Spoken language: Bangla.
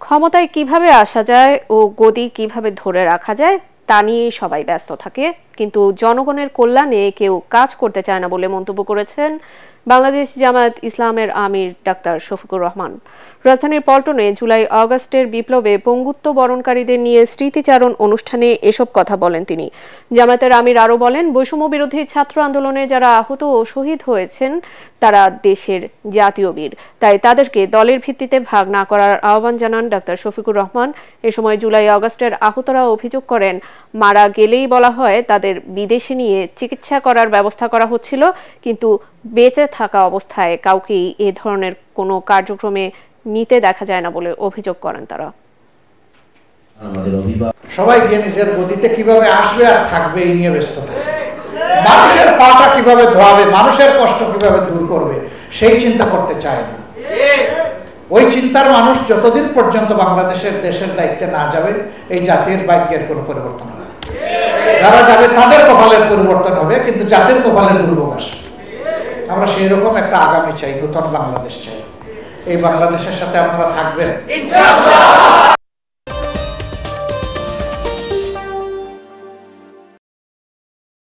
ক্ষমতায় কিভাবে আসা যায় ও গদি কিভাবে ধরে রাখা যায় তা নিয়ে সবাই ব্যস্ত থাকে, কিন্তু জনগণের কল্যাণে কেউ কাজ করতে চায় না বলে মন্তব্য করেছেন বাংলাদেশ জামায়াত ইসলামের আমির ডাক্তার শফিকুর রহমান। রাজধানীর পল্টনে জুলাই আগস্টের বিপ্লবে পঙ্গুত্ব বরণকারীদের নিয়ে স্মৃতিচারণ অনুষ্ঠানে এসব কথা বলেন তিনি। জামায়াতের আমির আরও বলেন, বৈষম্য বিরোধী ছাত্র আন্দোলনে যারা আহত ও শহীদ হয়েছেন তারা দেশের জাতীয় বীর, তাই তাদেরকে দলের ভিত্তিতে ভাগ না করার আহ্বান জানান ডাক্তার শফিকুর রহমান। এ সময় জুলাই আগস্টের আহতরা অভিযোগ করেন, মারা গেলেই বলা হয় তাদের বিদেশে নিয়ে চিকিৎসা করার ব্যবস্থা করা হচ্ছিল, কিন্তু বেঁচে থাকা অবস্থায় কাউকেই এ ধরনের কোনো কার্যক্রমে নিতে দেখা যায় না বলে অভিযোগ করেন তারা। সবাই গিয়ে নিজের গদিতে কিভাবে আসবে আর থাকবে এই নিয়ে ব্যস্ত থাকে। মানুষের পাটা কিভাবে ধোয়াবে, মানুষের কষ্ট কিভাবে দূর করবে সেই চিন্তা করতে চায় না। ওই চিন্তার মানুষ যতদিন পর্যন্ত বাংলাদেশের দেশের দায়িত্বে না যাবে এই জাতির ভাগ্যের কোনো পরিবর্তন হবে। যারা যাবে তাদের কপালের পরিবর্তন হবে, কিন্তু জাতির কপালে দুর্ভোগ আসবে। আমরা সেই রকম একটা আগামী চাই, নতুন বাংলাদেশ চাই। এই বাংলাদেশের সাথে আপনারা থাকবেন ইনশাআল্লাহ।